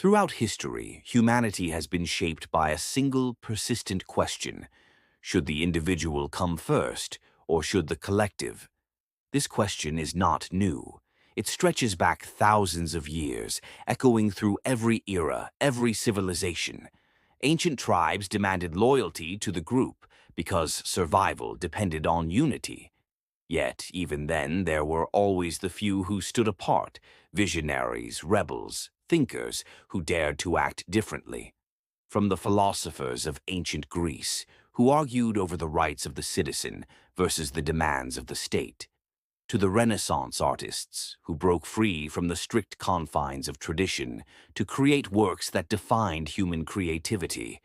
Throughout history, humanity has been shaped by a single persistent question. Should the individual come first, or should the collective? This question is not new. It stretches back thousands of years, echoing through every era, every civilization. Ancient tribes demanded loyalty to the group because survival depended on unity. Yet, even then, there were always the few who stood apart, visionaries, rebels, thinkers who dared to act differently. From the philosophers of ancient Greece, who argued over the rights of the citizen versus the demands of the state, to the Renaissance artists who broke free from the strict confines of tradition to create works that defined human creativity,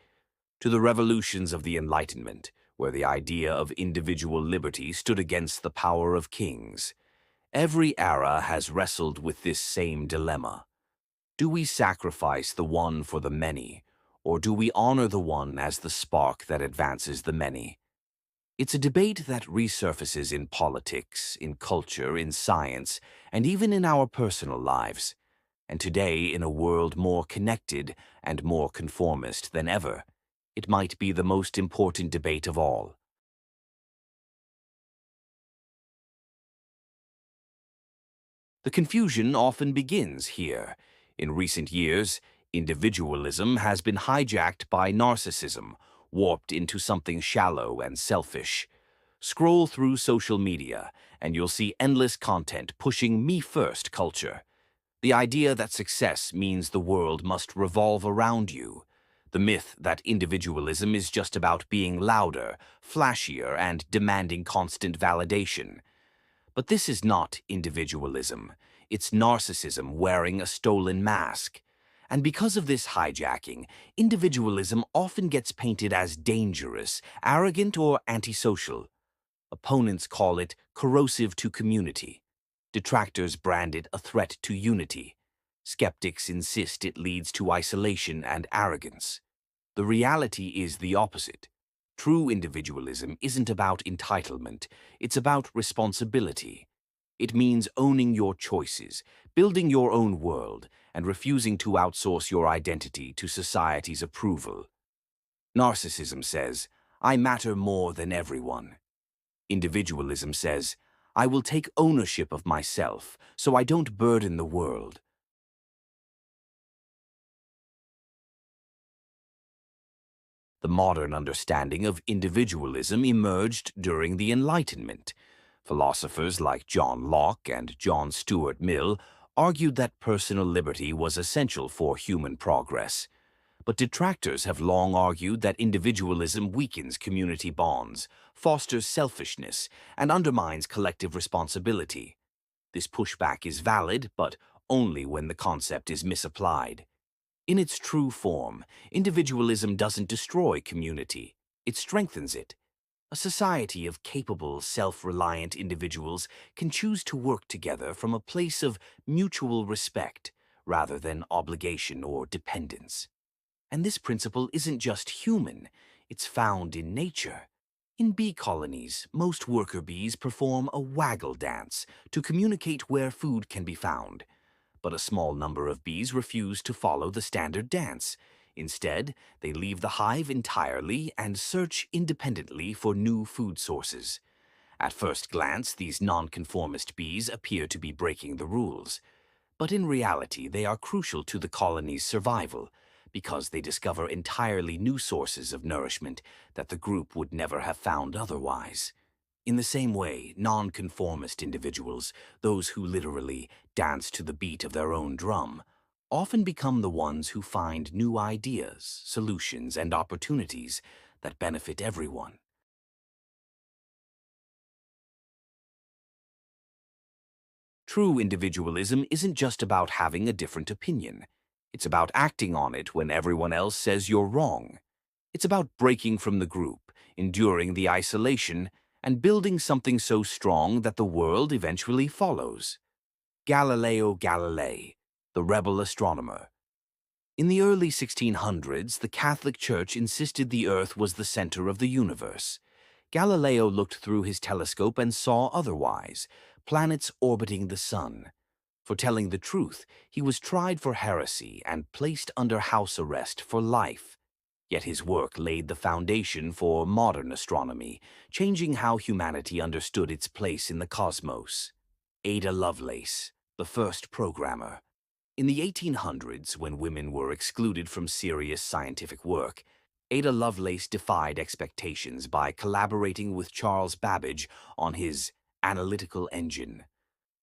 to the revolutions of the Enlightenment, where the idea of individual liberty stood against the power of kings. Every era has wrestled with this same dilemma. Do we sacrifice the one for the many, or do we honor the one as the spark that advances the many? It's a debate that resurfaces in politics, in culture, in science, and even in our personal lives. And today, in a world more connected and more conformist than ever, it might be the most important debate of all. The confusion often begins here. In recent years, individualism has been hijacked by narcissism, warped into something shallow and selfish. Scroll through social media, and you'll see endless content pushing me-first culture. The idea that success means the world must revolve around you. The myth that individualism is just about being louder, flashier, and demanding constant validation. But this is not individualism. It's narcissism wearing a stolen mask. And because of this hijacking, individualism often gets painted as dangerous, arrogant, or antisocial. Opponents call it corrosive to community. Detractors brand it a threat to unity. Skeptics insist it leads to isolation and arrogance. The reality is the opposite. True individualism isn't about entitlement, it's about responsibility. It means owning your choices, building your own world, and refusing to outsource your identity to society's approval. Narcissism says, "I matter more than everyone." Individualism says, "I will take ownership of myself, so I don't burden the world." The modern understanding of individualism emerged during the Enlightenment. Philosophers like John Locke and John Stuart Mill argued that personal liberty was essential for human progress. But detractors have long argued that individualism weakens community bonds, fosters selfishness, and undermines collective responsibility. This pushback is valid, but only when the concept is misapplied. In its true form, individualism doesn't destroy community, it strengthens it. A society of capable, self-reliant individuals can choose to work together from a place of mutual respect rather than obligation or dependence. And this principle isn't just human, it's found in nature. In bee colonies, most worker bees perform a waggle dance to communicate where food can be found. But a small number of bees refuse to follow the standard dance. Instead, they leave the hive entirely and search independently for new food sources. At first glance, these nonconformist bees appear to be breaking the rules. But in reality, they are crucial to the colony's survival because they discover entirely new sources of nourishment that the group would never have found otherwise. In the same way, nonconformist individuals, those who literally dance to the beat of their own drum, often become the ones who find new ideas, solutions, and opportunities that benefit everyone. True individualism isn't just about having a different opinion. It's about acting on it when everyone else says you're wrong. It's about breaking from the group, enduring the isolation, and building something so strong that the world eventually follows. Galileo Galilei, the rebel astronomer. In the early 1600s, the Catholic Church insisted the Earth was the center of the universe. Galileo looked through his telescope and saw otherwise, planets orbiting the sun. For telling the truth, he was tried for heresy and placed under house arrest for life. Yet his work laid the foundation for modern astronomy, changing how humanity understood its place in the cosmos. Ada Lovelace, the first programmer. In the 1800s, when women were excluded from serious scientific work, Ada Lovelace defied expectations by collaborating with Charles Babbage on his analytical engine.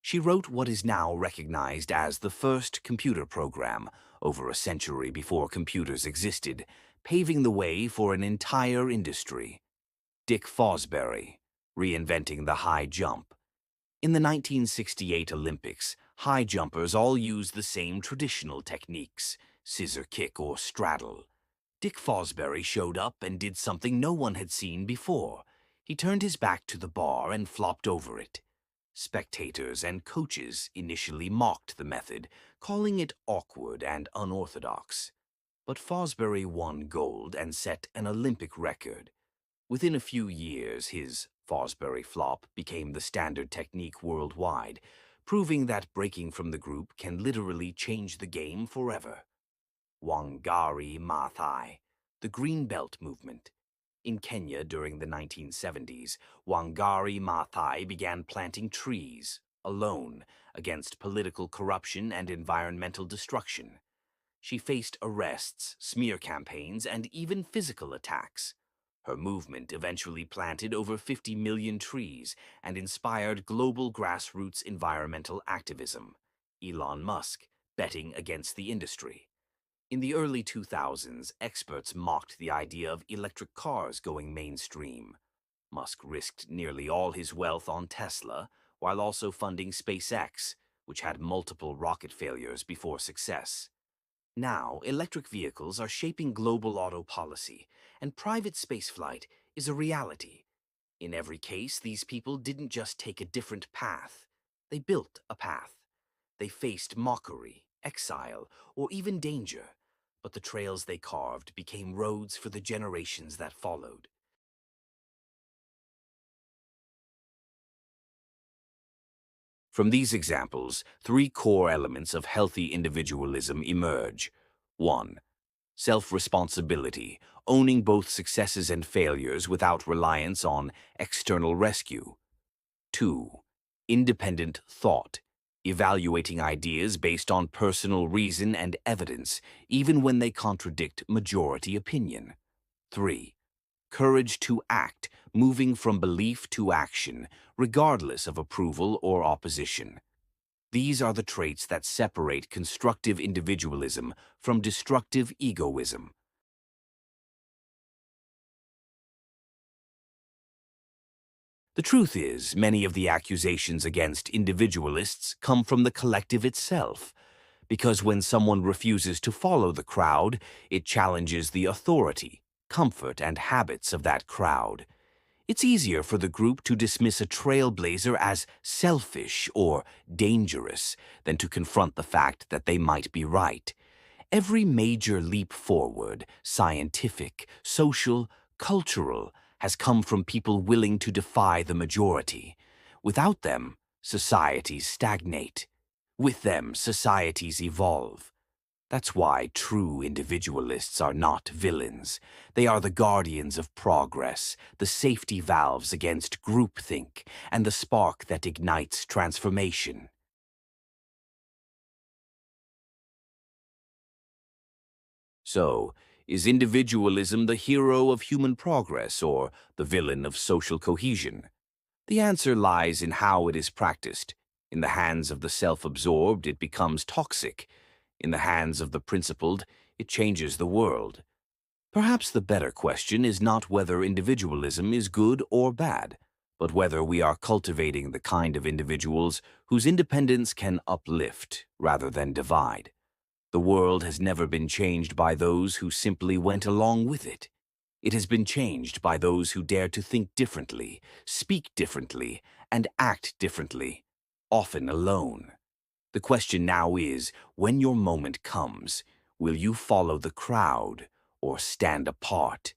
She wrote what is now recognized as the first computer program, over a century before computers existed, paving the way for an entire industry. Dick Fosbury, reinventing the high jump. In the 1968 Olympics, high jumpers all used the same traditional techniques, scissor kick or straddle. Dick Fosbury showed up and did something no one had seen before. He turned his back to the bar and flopped over it. Spectators and coaches initially mocked the method, calling it awkward and unorthodox. But Fosbury won gold and set an Olympic record. Within a few years, his Fosbury flop became the standard technique worldwide, proving that breaking from the group can literally change the game forever. Wangari Maathai, the Green Belt movement. In Kenya during the 1970s, Wangari Maathai began planting trees, alone, against political corruption and environmental destruction. She faced arrests, smear campaigns, and even physical attacks. Her movement eventually planted over 50 million trees and inspired global grassroots environmental activism. Elon Musk, betting against the industry. In the early 2000s, experts mocked the idea of electric cars going mainstream. Musk risked nearly all his wealth on Tesla, while also funding SpaceX, which had multiple rocket failures before success. Now, electric vehicles are shaping global auto policy, and private spaceflight is a reality. In every case, these people didn't just take a different path. They built a path. They faced mockery, exile, or even danger, but the trails they carved became roads for the generations that followed. From these examples, three core elements of healthy individualism emerge. 1. Self-responsibility, owning both successes and failures without reliance on external rescue. 2. Independent thought, evaluating ideas based on personal reason and evidence, even when they contradict majority opinion. 3. Courage to act, moving from belief to action, regardless of approval or opposition. These are the traits that separate constructive individualism from destructive egoism. The truth is, many of the accusations against individualists come from the collective itself, because when someone refuses to follow the crowd, it challenges the authority, comfort, and habits of that crowd. It's easier for the group to dismiss a trailblazer as selfish or dangerous than to confront the fact that they might be right. Every major leap forward, scientific, social, cultural, has come from people willing to defy the majority. Without them, societies stagnate. With them, societies evolve. That's why true individualists are not villains. They are the guardians of progress, the safety valves against groupthink, and the spark that ignites transformation. So, is individualism the hero of human progress or the villain of social cohesion? The answer lies in how it is practiced. In the hands of the self-absorbed, it becomes toxic. In the hands of the principled, it changes the world. Perhaps the better question is not whether individualism is good or bad, but whether we are cultivating the kind of individuals whose independence can uplift rather than divide. The world has never been changed by those who simply went along with it. It has been changed by those who dare to think differently, speak differently, and act differently, often alone. The question now is, when your moment comes, will you follow the crowd or stand apart?